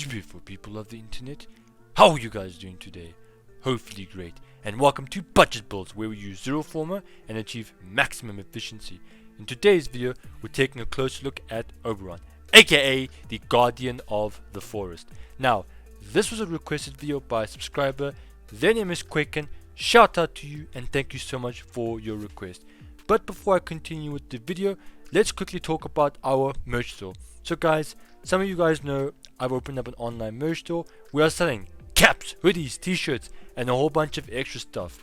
beautiful people of the internet. How are you guys doing today? Hopefully great. And welcome to Budget Builds, where we use zero Forma and achieve maximum efficiency. In today's video, we're taking a closer look at Oberon, aka the Guardian of the Forest. Now, this was a requested video by a subscriber. Their name is Quaken. Shout out to you and thank you so much for your request. But before I continue with the video, let's quickly talk about our merch store. So guys, some of you guys know I've opened up an online merch store. We are selling caps, hoodies, t-shirts and a whole bunch of extra stuff.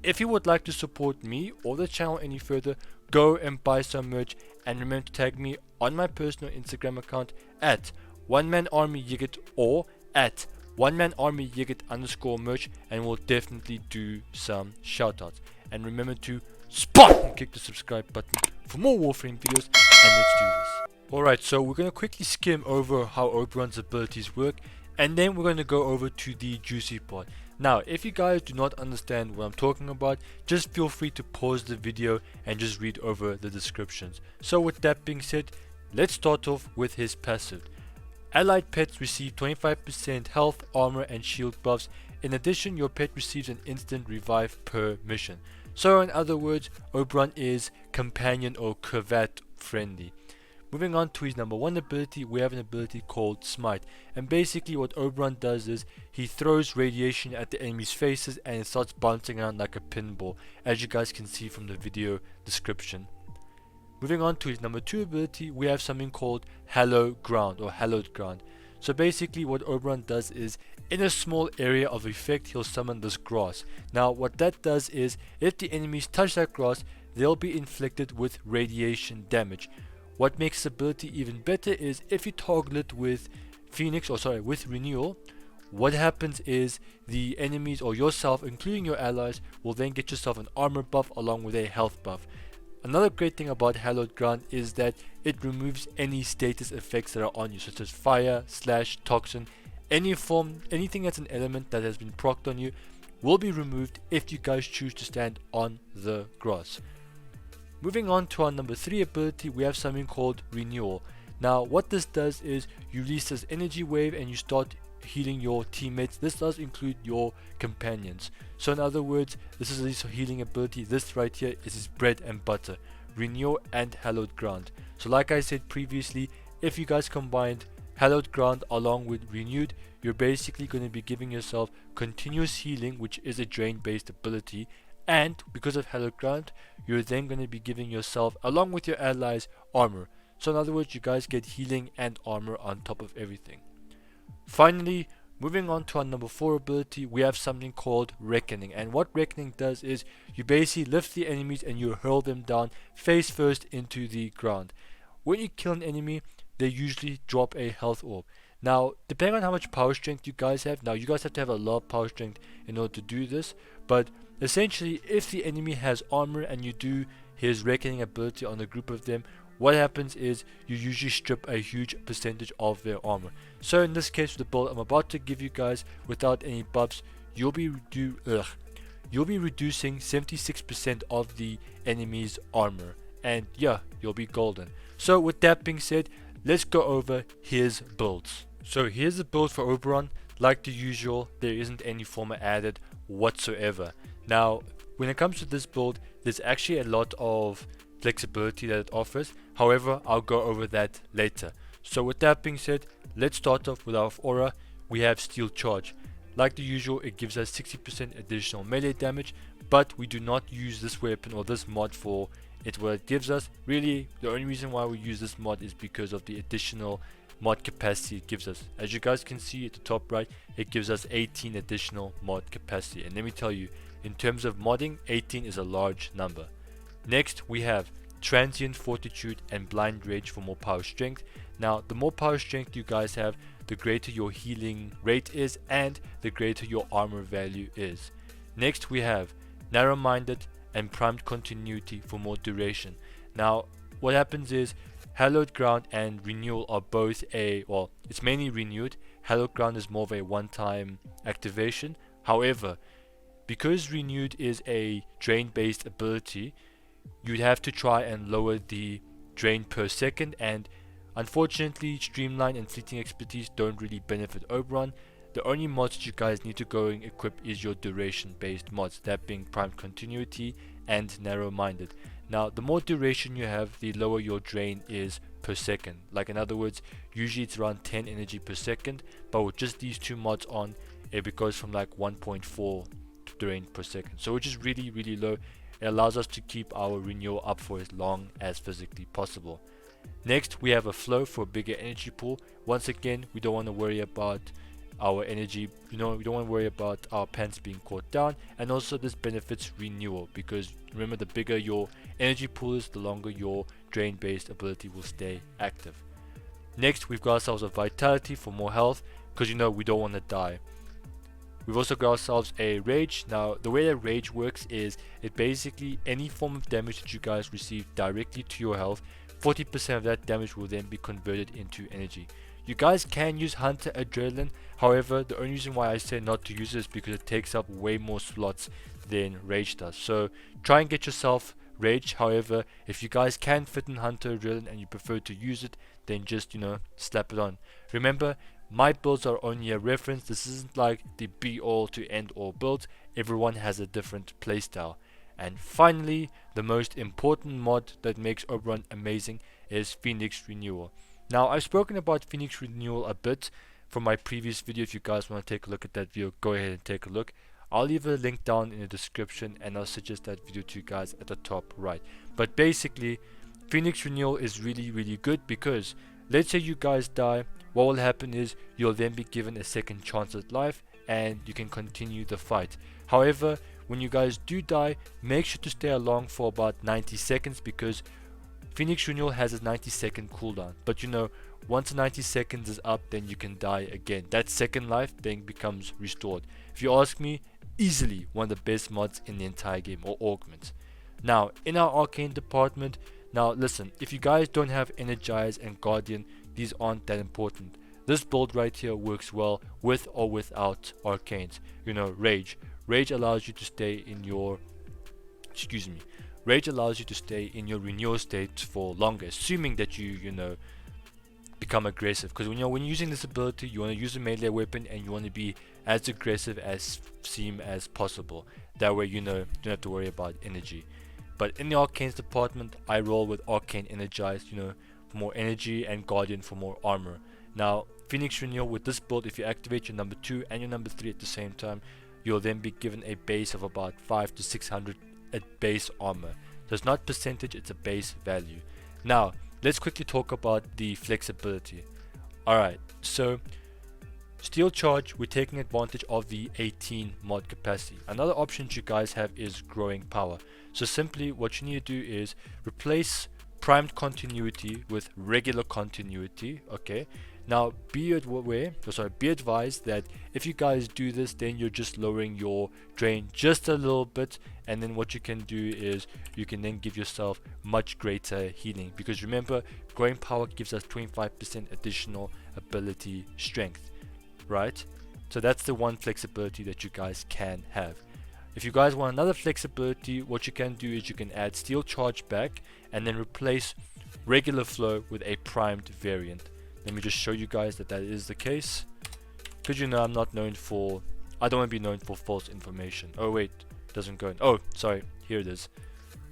If you would like to support me or the channel any further, go and buy some merch and remember to tag me on my personal Instagram account at OneManArmyYigit or at OneManArmyYigit_merch, and we'll definitely do some shoutouts. And remember to spot and click the subscribe button for more Warframe videos, and let's do this. Alright, so we're going to quickly skim over how Oberon's abilities work, and then we're going to go over to the juicy part. Now, if you guys do not understand what I'm talking about, just feel free to pause the video and just read over the descriptions. So with that being said, let's start off with his passive. Allied pets receive 25% health, armor and shield buffs. In addition, your pet receives an instant revive per mission. So in other words, Oberon is companion or cravat friendly. Moving on to his number one ability, we have an ability called Smite. And basically what Oberon does is he throws radiation at the enemy's faces and it starts bouncing around like a pinball, as you guys can see from the video description. Moving on to his number two ability, we have something called Hallowed Ground or Hallowed Ground. So basically what Oberon does is, in a small area of effect, he'll summon this grass. Now what that does is, if the enemies touch that grass, they'll be inflicted with radiation damage. What makes this ability even better is if you target it with with Renewal, what happens is the enemies or yourself, including your allies, will then get yourself an armor buff along with a health buff. Another great thing about Hallowed Ground is that it removes any status effects that are on you, such as fire, slash, toxin, anything that's an element that has been procced on you will be removed if you guys choose to stand on the grass. Moving on to our number three ability, we have something called Renewal. Now what this does is you release this energy wave and you start healing your teammates. This does include your companions. So in other words, this is his healing ability. This right here is his bread and butter, Renewal and Hallowed Ground. So like I said previously, if you guys combined Hallowed Ground along with Renewed, you're basically going to be giving yourself continuous healing, which is a drain based ability. And because of Hallowed Ground, you're then going to be giving yourself, along with your allies, armor. So in other words, you guys get healing and armor on top of everything. Finally, moving on to our number four ability, we have something called Reckoning. And what Reckoning does is you basically lift the enemies and you hurl them down face first into the ground. When you kill an enemy, they usually drop a health orb. Now, depending on how much power strength you guys have, now you guys have to have a lot of power strength in order to do this, but essentially if the enemy has armor and you do his Reckoning ability on a group of them, what happens is you usually strip a huge percentage of their armor. So in this case, with the build I'm about to give you guys, without any buffs, you'll be reducing 76% of the enemy's armor, and yeah, you'll be golden. So with that being said, let's go over his builds. So here's the build for Oberon. Like the usual, there isn't any Forma added whatsoever. Now when it comes to this build, there's actually a lot of flexibility that it offers. However, I'll go over that later. So with that being said, let's start off with our aura. We have Steel Charge. Like the usual, it gives us 60% additional melee damage, but we do not use this weapon or this mod for it. What it gives us, really the only reason why we use this mod is because of the additional mod capacity it gives us. As you guys can see at the top right, it gives us 18 additional mod capacity, and let me tell you, in terms of modding, 18 is a large number. Next we have Transient Fortitude and Blind Rage for more power strength. Now the more power strength you guys have, the greater your healing rate is and the greater your armor value is. Next we have Narrow Minded and Primed Continuity for more duration. Now what happens is Hallowed Ground and Renewal are both it's mainly Renewed. Hallowed Ground is more of a one-time activation. However, because Renewed is a drain based ability, you'd have to try and lower the drain per second, and Unfortunately, Streamline and Fleeting Expertise don't really benefit Oberon. The only mods that you guys need to go and equip is your duration based mods, that being Primed Continuity and Narrow Minded. Now the more duration you have, the lower your drain is per second. Like in other words, usually it's around 10 energy per second, but with just these two mods on, it goes from like 1.4 drain per second, so which is really low. It allows us to keep our renewal up for as long as physically possible. Next, we have a flow for a bigger energy pool. Once again, we don't want to worry about our energy, we don't want to worry about our pants being caught down, and also this benefits renewal, because remember, the bigger your energy pool is, the longer your drain based ability will stay active. Next, we've got ourselves a vitality for more health, because we don't want to die. We've also got ourselves a rage. Now the way that rage works is it basically any form of damage that you guys receive directly to your health, 40% of that damage will then be converted into energy. You guys can use Hunter Adrenaline, however the only reason why I say not to use it is because it takes up way more slots than Rage does. So try and get yourself Rage. However, if you guys can fit in Hunter Adrenaline and you prefer to use it, then just slap it on. Remember, my builds are only a reference. This isn't like the be all to end all builds. Everyone has a different playstyle. And finally, the most important mod that makes Oberon amazing is Phoenix Renewal. Now, I've spoken about Phoenix Renewal a bit from my previous video. If you guys want to take a look at that video, go ahead and take a look. I'll leave a link down in the description, and I'll suggest that video to you guys at the top right. But basically, Phoenix Renewal is really good, because let's say you guys die, what will happen is you'll then be given a second chance at life and you can continue the fight. However, when you guys do die, make sure to stay along for about 90 seconds, because Phoenix Renewal has a 90-second cooldown. But once the 90 seconds is up, then you can die again. That second life then becomes restored. If you ask me, easily one of the best mods in the entire game, or augments. Now, in our arcane department, now listen, if you guys don't have Energize and Guardian, these aren't that important. This build right here works well with or without arcanes. Rage. Rage allows you to stay in your Rage allows you to stay in your renewal state for longer, assuming that you become aggressive. Because when you're using this ability, you want to use a melee weapon and you want to be as aggressive as possible. That way you don't have to worry about energy. But in the arcanes department, I roll with Arcane Energized, for more energy, and Guardian for more armor. Now, Phoenix Renewal, with this build, if you activate your number 2 and your number 3 at the same time, you'll then be given a base of about 500 to 600 at base armor. So it's not percentage, it's a base value. Now, let's quickly talk about the flexibility. Alright, so Steel Charge, we're taking advantage of the 18 mod capacity. Another option you guys have is Growing Power. So simply what you need to do is replace Primed Continuity with regular continuity. Okay, now be advised that if you guys do this, then you're just lowering your drain just a little bit, and then what you can do is you can then give yourself much greater healing, because remember, Growing Power gives us 25% additional ability strength, right? So that's the one flexibility that you guys can have. If you guys want another flexibility, what you can do is you can add Steel Charge back and then replace regular flow with a primed variant. Let me just show you guys that is the case, because I'm not known for, I don't want to be known for false information. Oh wait, it doesn't go in. Oh, sorry, here it is.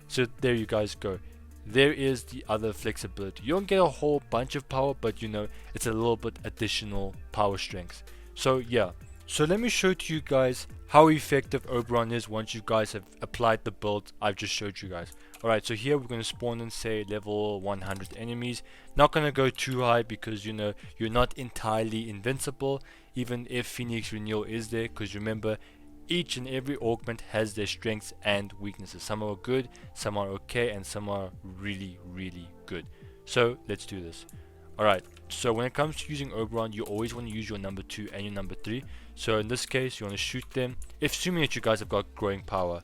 So there you guys go. There is the other flexibility. You don't get a whole bunch of power, but it's a little bit additional power strength. So yeah, so let me show to you guys how effective Oberon is once you guys have applied the build I've just showed you guys. Alright, so here we're going to spawn in, say, level 100 enemies. Not going to go too high, because you're not entirely invincible, even if Phoenix Renewal is there, because remember, each and every augment has their strengths and weaknesses. Some are good, some are okay, and some are really good. So let's do this. Alright, so when it comes to using Oberon, you always want to use your number 2 and your number 3. So in this case, you want to shoot them, assuming that you guys have got Growing Power.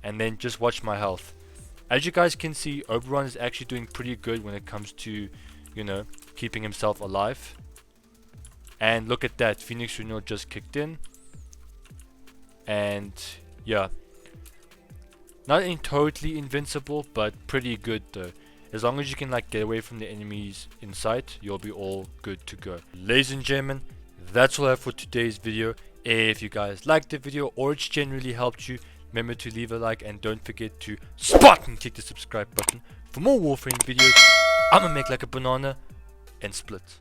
And then just watch my health. As you guys can see, Oberon is actually doing pretty good when it comes to, keeping himself alive. And look at that, Phoenix Renewal just kicked in. And yeah, not totally invincible, but pretty good though. As long as you can like get away from the enemies in sight, you'll be all good to go. Ladies and gentlemen, that's all I have for today's video. If you guys liked the video or it's generally helped you, remember to leave a like and don't forget to spot and click the subscribe button for more Warframe videos. I'ma make like a banana and split.